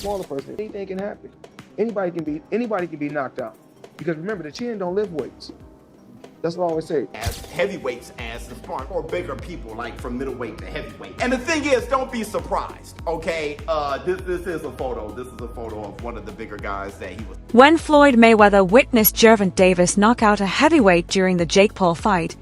smaller person, anything can happen. Anybody can be knocked out. Because remember, the chin don't lift weights. That's what I always say. As heavyweights as the sparring, or bigger people, like from middleweight to heavyweight. And the thing is, don't be surprised, okay? This is a photo. This is a photo of one of the bigger guys that he was. When Floyd Mayweather witnessed Gervonta Davis knock out a heavyweight during the Jake Paul fight,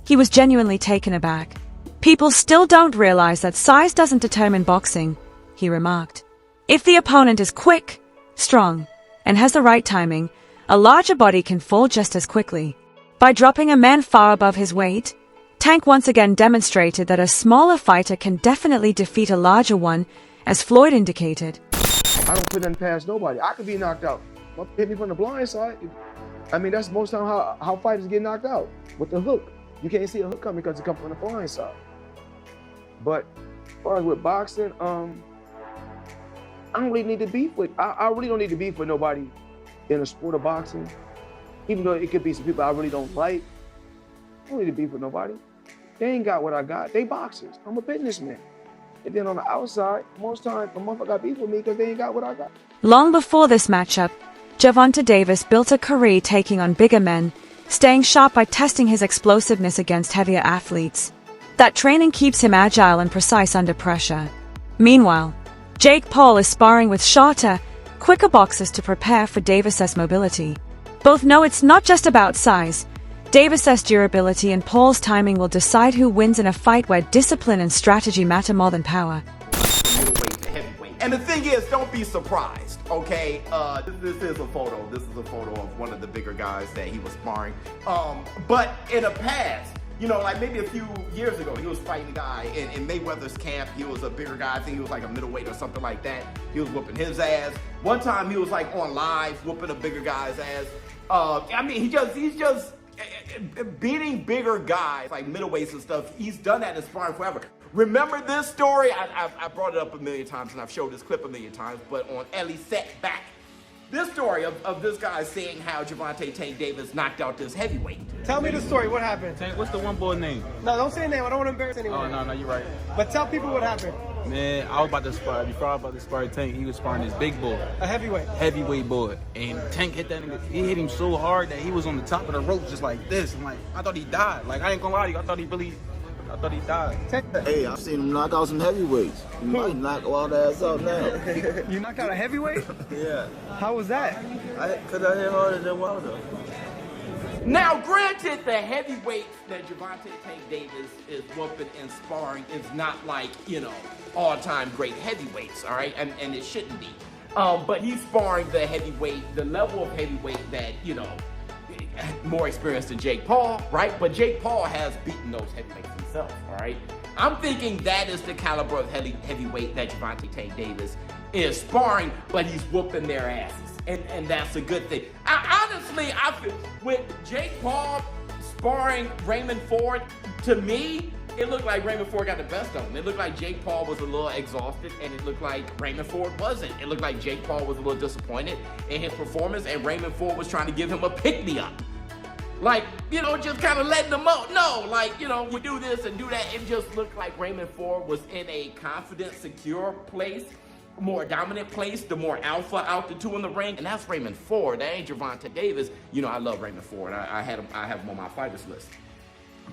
he was genuinely taken aback. People still don't realize that size doesn't determine boxing, he remarked. If the opponent is quick, strong, and has the right timing, a larger body can fall just as quickly. By dropping a man far above his weight, Tank once again demonstrated that a smaller fighter can definitely defeat a larger one, as Floyd indicated. I don't put nothing past nobody. I could be knocked out. Hit me from the blind side. I mean, that's most time how fighters get knocked out, with the hook. You can't see a hook coming because it comes from the blind side. But as far as with boxing, I don't really need to beef with. I really don't need to beef with nobody in the sport of boxing. Even though it could be some people I really don't like, I don't need to beef with nobody. They ain't got what I got. They boxers. I'm a businessman. And then on the outside, most times a motherfucker got beef with me because they ain't got what I got. Long before this matchup, Gervonta Davis built a career taking on bigger men, staying sharp by testing his explosiveness against heavier athletes. That training keeps him agile and precise under pressure. Meanwhile, Jake Paul is sparring with shorter, quicker boxers to prepare for Davis's mobility. Both know it's not just about size. Davis's durability and Paul's timing will decide who wins in a fight where discipline and strategy matter more than power. Middleweight to heavyweight. And the thing is, don't be surprised, okay? This is a photo. This is a photo of one of the bigger guys that he was sparring. But in the past, you know, like maybe a few years ago, he was fighting a guy in Mayweather's camp. He was a bigger guy. I think he was like a middleweight or something like that. He was whooping his ass. One time he was like on live whooping a bigger guy's ass. I mean, he's just beating bigger guys, like middleweights and stuff. He's done that in sparring forever. Remember this story? I brought it up a million times, and I've showed this clip a million times, but on Ellie Set back. This story of this guy saying how Gervonta Tank Davis knocked out this heavyweight. Tell me the story. What happened? Tank, what's the one boy name? No, don't say a name. I don't want to embarrass anyone. Oh, no, you're right. But tell people what happened. Man, I was about to spar. Before I was about to spar Tank, he was sparring this big boy. A heavyweight. Heavyweight boy. And Tank hit that nigga. He hit him so hard that he was on the top of the rope just like this. I'm like, I thought he died. Like, I ain't gonna lie to you. I thought he died. Hey, I've seen him knock out some heavyweights. He might knock all the ass out now. You knocked out a heavyweight? Yeah. How was that? Cause I hit harder than Wilder. Now, granted, the heavyweight that Gervonta Tank Davis is whooping and sparring is not like, you know, all-time great heavyweights, all right? And it shouldn't be. But he's sparring the heavyweight, the level of heavyweight that, you know, more experienced than Jake Paul, right? But Jake Paul has beaten those heavyweights himself, all right? I'm thinking that is the caliber of heavyweight that Gervonta Tank Davis is sparring, but he's whooping their asses. And that's a good thing. Honestly, I feel with Jake Paul sparring Raymond Ford, to me, it looked like Raymond Ford got the best of him. It looked like Jake Paul was a little exhausted, and it looked like Raymond Ford wasn't. It looked like Jake Paul was a little disappointed in his performance, and Raymond Ford was trying to give him a pick-me-up. Like, you know, just kind of letting him know. No, like, you know, we do this and do that. It just looked like Raymond Ford was in a confident, secure place, more dominant place, the more alpha out the two in the ring, and that's Raymond Ford. That ain't Gervonta Davis. You know, I love Raymond Ford. I have him on my fighters list.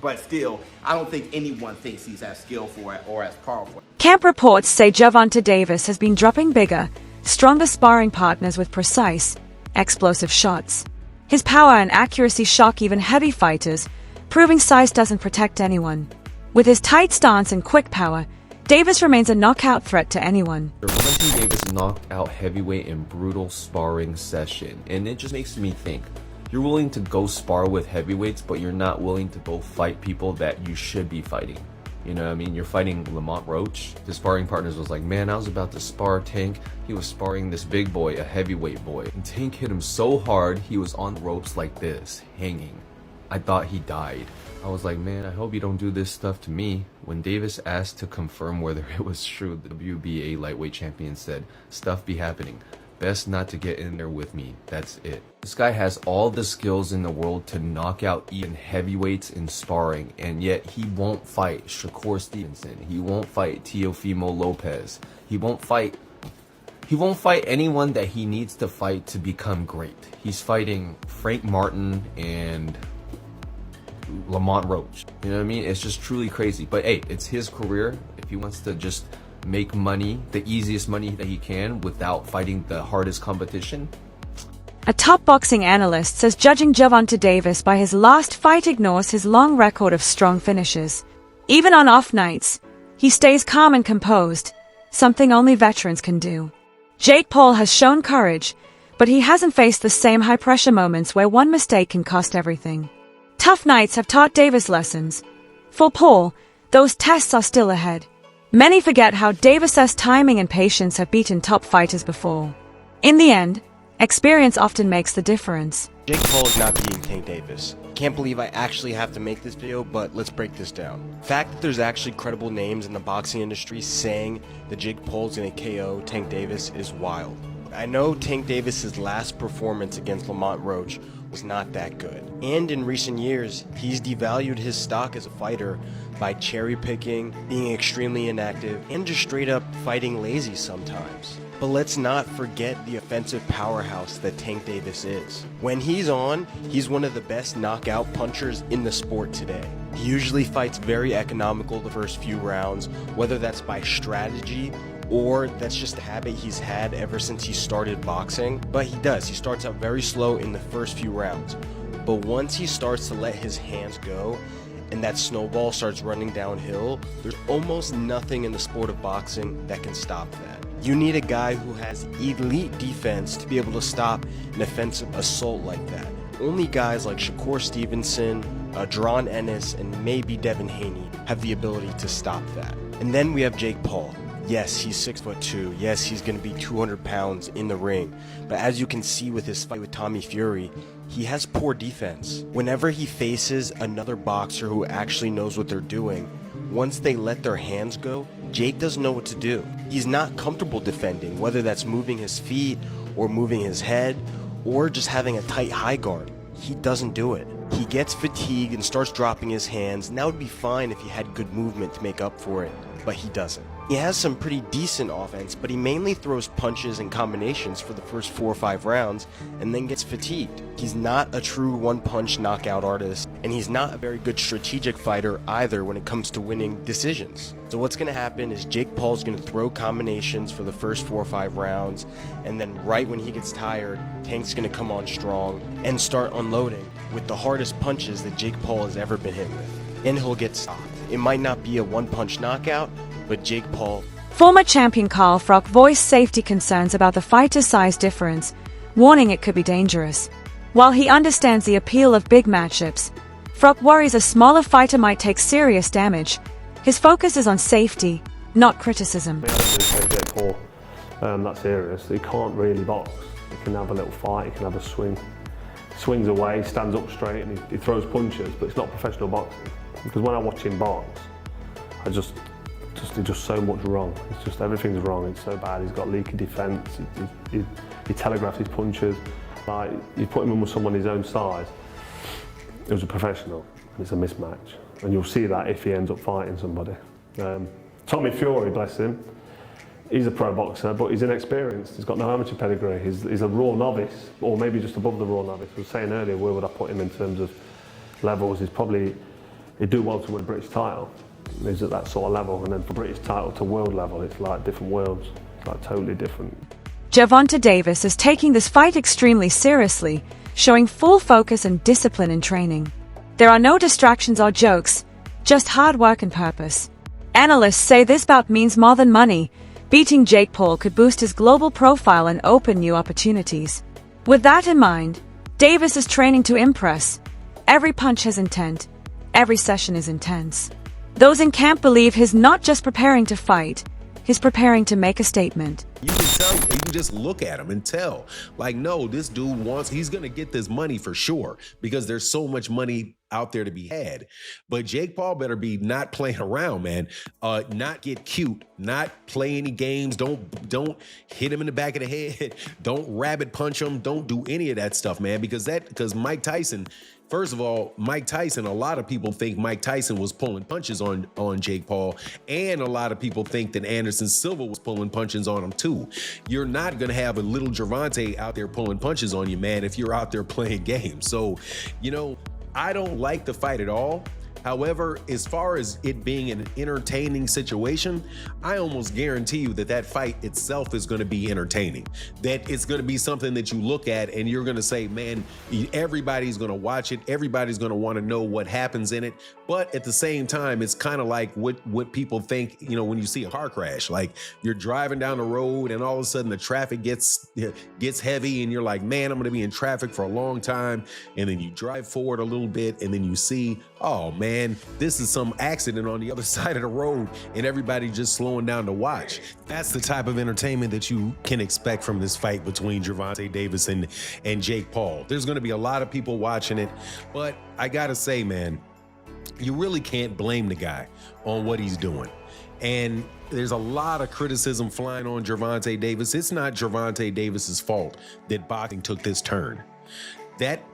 But still, I don't think anyone thinks he's as skillful or as powerful. Camp reports say Gervonta Davis has been dropping bigger, stronger sparring partners with precise, explosive shots. His power and accuracy shock even heavy fighters, proving size doesn't protect anyone. With his tight stance and quick power, Davis remains a knockout threat to anyone. Gervonta Davis knocked out heavyweight in brutal sparring session, and it just makes me think. You're willing to go spar with heavyweights, but you're not willing to go fight people that you should be fighting. You know what I mean? You're fighting Lamont Roach. His sparring partners was like, man, I was about to spar Tank. He was sparring this big boy, a heavyweight boy. And Tank hit him so hard, he was on the ropes like this, hanging. I thought he died. I was like, man, I hope you don't do this stuff to me. When Davis asked to confirm whether it was true, the WBA lightweight champion said, stuff be happening. Best not to get in there with me. That's it. This guy has all the skills in the world to knock out even heavyweights in sparring, and yet he won't fight Shakur Stevenson. He won't fight Teofimo Lopez. He won't fight He won't fight anyone that he needs to fight to become great. He's fighting Frank Martin and Lamont Roach. You know what I mean? It's just truly crazy. But hey, it's his career. If he wants to just make money, the easiest money that he can without fighting the hardest competition. A top boxing analyst says judging Gervonta Davis by his last fight ignores his long record of strong finishes. Even on off nights, he stays calm and composed, something only veterans can do. Jake Paul has shown courage, but he hasn't faced the same high-pressure moments where one mistake can cost everything. Tough nights have taught Davis lessons. For Paul, those tests are still ahead. Many forget how Davis's timing and patience have beaten top fighters before. In the end, experience often makes the difference. Jake Paul is not beating Tank Davis. Can't believe I actually have to make this video, but let's break this down. The fact that there's actually credible names in the boxing industry saying that Jake Paul's gonna KO Tank Davis is wild. I know Tank Davis's last performance against Lamont Roach was not that good. And in recent years, he's devalued his stock as a fighter by cherry picking, being extremely inactive, and just straight up fighting lazy sometimes. But let's not forget the offensive powerhouse that Tank Davis is. When he's on, he's one of the best knockout punchers in the sport today. He usually fights very economical the first few rounds, whether that's by strategy or that's just a habit he's had ever since he started boxing. But he starts out very slow in the first few rounds. But once he starts to let his hands go, and that snowball starts running downhill, there's almost nothing in the sport of boxing that can stop that. You need a guy who has elite defense to be able to stop an offensive assault like that. Only guys like Shakur Stevenson, Deron Ennis, and maybe Devin Haney have the ability to stop that. And then we have Jake Paul. Yes, he's 6'2". Yes, he's going to be 200 pounds in the ring. But as you can see with his fight with Tommy Fury, he has poor defense. Whenever he faces another boxer who actually knows what they're doing, once they let their hands go, Jake doesn't know what to do. He's not comfortable defending, whether that's moving his feet or moving his head or just having a tight high guard. He doesn't do it. He gets fatigued and starts dropping his hands, and that would be fine if he had good movement to make up for it, but he doesn't. He has some pretty decent offense, but he mainly throws punches and combinations for the first 4 or 5 rounds and then gets fatigued. He's not a true one-punch knockout artist, and he's not a very good strategic fighter either when it comes to winning decisions. So what's going to happen is Jake Paul's going to throw combinations for the first 4 or 5 rounds, and then right when he gets tired, Tank's going to come on strong and start unloading with the hardest punches that Jake Paul has ever been hit with. And he'll get stopped. It might not be a one-punch knockout, but Jake Paul. Former champion Carl Froch voiced safety concerns about the fighter's size difference, warning it could be dangerous. While he understands the appeal of big matchups, Froch worries a smaller fighter might take serious damage. His focus is on safety, not criticism. Jake Paul, that's serious. He can't really box. He can have a little fight, he can have a swing. Swings away, stands up straight, and he throws punches, but it's not professional boxing. Because when I watch him box, there's just so much wrong. It's just everything's wrong. It's so bad. He's got leaky defence. He telegraphs his punches. Like, you put him in with someone his own size, it was a professional. It's a mismatch, and you'll see that if he ends up fighting somebody. Tommy Fury, bless him, he's a pro boxer, but he's inexperienced. He's got no amateur pedigree. He's a raw novice, or maybe just above the raw novice. I was saying earlier, where would I put him in terms of levels? He'd do well to win a British title. He's at that sort of level, and then for British title to world level, it's like different worlds. It's like totally different. Gervonta Davis is taking this fight extremely seriously, showing full focus and discipline in training. There are no distractions or jokes, just hard work and purpose. Analysts say this bout means more than money. Beating Jake Paul could boost his global profile and open new opportunities. With that in mind, Davis is training to impress. Every punch has intent. Every session is intense. Those in camp believe he's not just preparing to fight, he's preparing to make a statement. You can tell, you can just look at him and tell, like, no, this dude he's gonna get this money for sure, because there's so much money out there to be had. But Jake Paul better be not playing around, man. Not get cute, not play any games. Don't hit him in the back of the head. Don't rabbit punch him. Don't do any of that stuff, man. Because Mike Tyson, first of all, Mike Tyson, a lot of people think Mike Tyson was pulling punches on Jake Paul, and a lot of people think that Anderson Silva was pulling punches on him too. You're not going to have a little Gervonta out there pulling punches on you, man, if you're out there playing games. So, I don't like the fight at all. However, as far as it being an entertaining situation, I almost guarantee you that fight itself is going to be entertaining. That it's going to be something that you look at and you're going to say, man, everybody's going to watch it. Everybody's going to want to know what happens in it. But at the same time, it's kind of like what people think, when you see a car crash. Like you're driving down the road and all of a sudden the traffic gets heavy and you're like, man, I'm going to be in traffic for a long time. And then you drive forward a little bit and then you see, oh man, this is some accident on the other side of the road and everybody just slowing down to watch. That's the type of entertainment that you can expect from this fight between Gervonta Davis and Jake Paul. There's going to be a lot of people watching it, but I got to say, man, you really can't blame the guy on what he's doing. And there's a lot of criticism flying on Gervonta Davis. It's not Gervonta Davis's fault that boxing took this turn.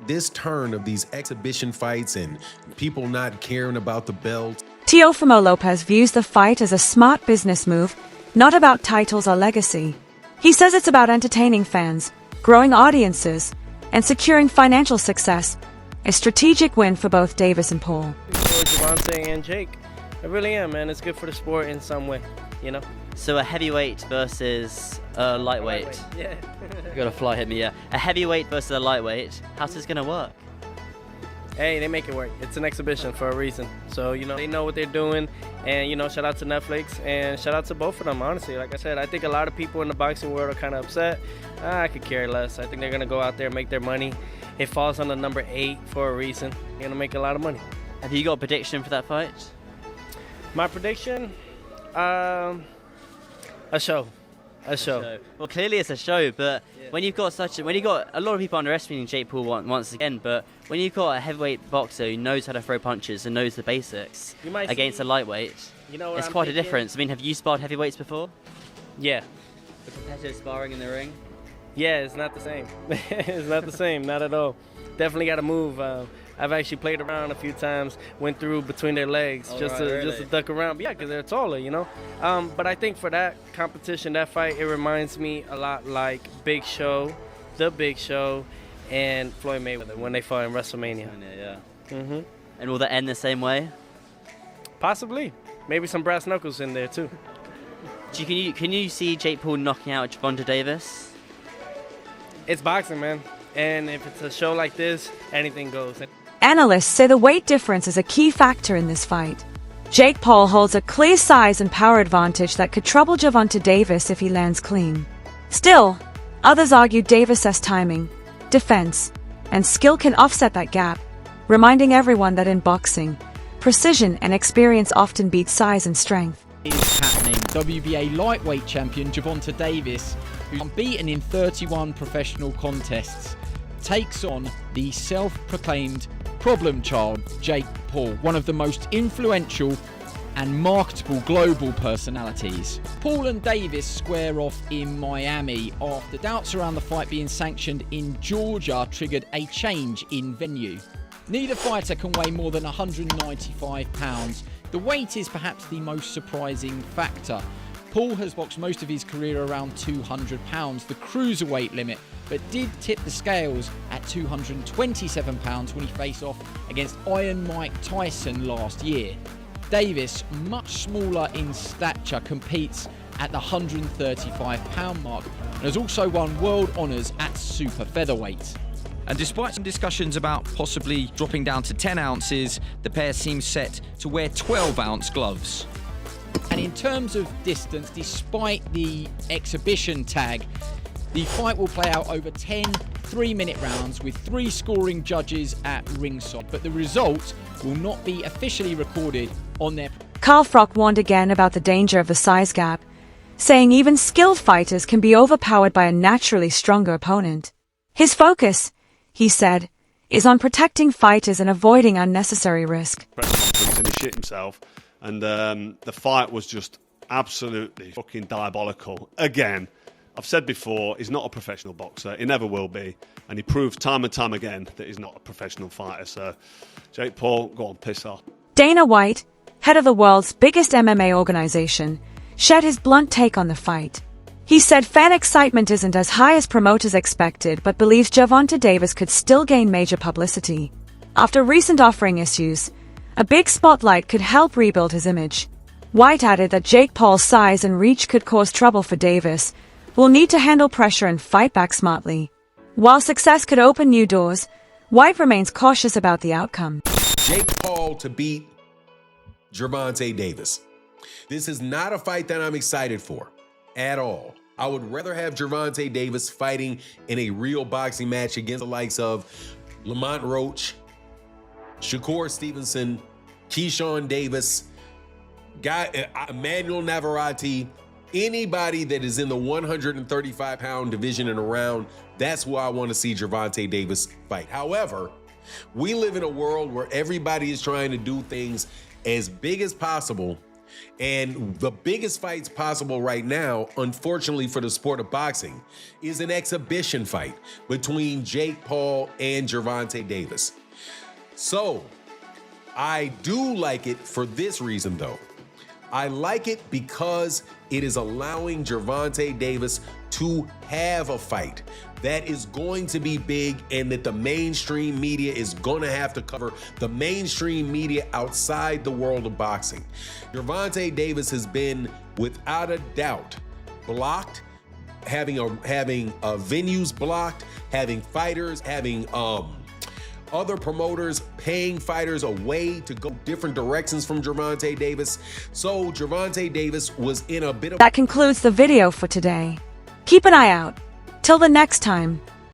This turn of these exhibition fights and people not caring about the belt. Teofimo Lopez views the fight as a smart business move, not about titles or legacy. He says it's about entertaining fans, growing audiences, and securing financial success. A strategic win for both Davis and Paul. For Gervonta and Jake. I really am, man. It's good for the sport in some way, So a heavyweight versus a lightweight. Yeah. You got a fly hit me, yeah. A heavyweight versus a lightweight. How's this gonna work? Hey, they make it work. It's an exhibition for a reason. So, they know what they're doing. And, shout out to Netflix and shout out to both of them, honestly. Like I said, I think a lot of people in the boxing world are kind of upset. I could care less. I think they're going to go out there and make their money. It falls on the number 8 for a reason. They're going to make a lot of money. Have you got a prediction for that fight? My prediction? A show. Well, clearly it's a show, but when you've got a lot of people underestimating Jake Paul once again, but when you've got a heavyweight boxer who knows how to throw punches and knows the basics against a lightweight, it's quite a difference. I mean, have you sparred heavyweights before? Yeah. The competitive sparring in the ring? Yeah, it's not the same. It's not the same, not at all. Definitely got to move. I've actually played around a few times, went through between their legs just to duck around. Yeah, because they're taller, But I think for that competition, that fight, it reminds me a lot like The Big Show, and Floyd Mayweather when they fought in WrestleMania. Yeah. Mm-hmm. And will that end the same way? Possibly. Maybe some brass knuckles in there too. Can you see Jake Paul knocking out Gervonta Davis? It's boxing, man. And if it's a show like this, anything goes. Analysts say the weight difference is a key factor in this fight. Jake Paul holds a clear size and power advantage that could trouble Gervonta Davis if he lands clean. Still, others argue Davis's timing, defense, and skill can offset that gap, reminding everyone that in boxing, precision and experience often beat size and strength. It's happening. WBA lightweight champion Gervonta Davis, who's unbeaten in 31 professional contests, takes on the self-proclaimed problem child, Jake Paul, one of the most influential and marketable global personalities. Paul and Davis square off in Miami after doubts around the fight being sanctioned in Georgia triggered a change in venue. Neither fighter can weigh more than 195 pounds. The weight is perhaps the most surprising factor. Paul has boxed most of his career around 200 pounds, the cruiserweight limit, but did tip the scales at 227 pounds when he faced off against Iron Mike Tyson last year. Davis, much smaller in stature, competes at the 135 pound mark and has also won world honours at super featherweight. And despite some discussions about possibly dropping down to 10 ounces, the pair seem set to wear 12-ounce gloves. And in terms of distance, despite the exhibition tag, the fight will play out over 10 3-minute rounds with 3 scoring judges at ringside, but the result will not be officially recorded on their... Carl Froch warned again about the danger of the size gap, saying even skilled fighters can be overpowered by a naturally stronger opponent. His focus, he said, is on protecting fighters and avoiding unnecessary risk. And he shit himself, and the fight was just absolutely fucking diabolical. Again, I've said before, he's not a professional boxer. He never will be, and he proves time and time again that he's not a professional fighter. So, Jake Paul, go on, piss off. Dana White, head of the world's biggest MMA organization, shared his blunt take on the fight. He said fan excitement isn't as high as promoters expected, but believes Gervonta Davis could still gain major publicity. After recent offering issues, a big spotlight could help rebuild his image. White added that Jake Paul's size and reach could cause trouble for Davis, who will need to handle pressure and fight back smartly. While success could open new doors, White remains cautious about the outcome. Jake Paul to beat Gervonta Davis. This is not a fight that I'm excited for at all. I would rather have Gervonta Davis fighting in a real boxing match against the likes of Lamont Roach, Shakur Stevenson, Keyshawn Davis, Emmanuel Navarrete, anybody that is in the 135-pound division and around. That's who I want to see Gervonta Davis fight. However, we live in a world where everybody is trying to do things as big as possible. And the biggest fights possible right now, unfortunately for the sport of boxing, is an exhibition fight between Jake Paul and Gervonta Davis. So I do like it for this reason, though. I like it because it is allowing Gervonta Davis to have a fight that is going to be big and that the mainstream media is going to have to cover, the mainstream media outside the world of boxing. Gervonta Davis has been, without a doubt, blocked, having venues blocked, having fighters, having other promoters paying fighters away to go different directions from Gervonta Davis. So Gervonta Davis was in a bit of... That concludes the video for today. Keep an eye out. Till the next time.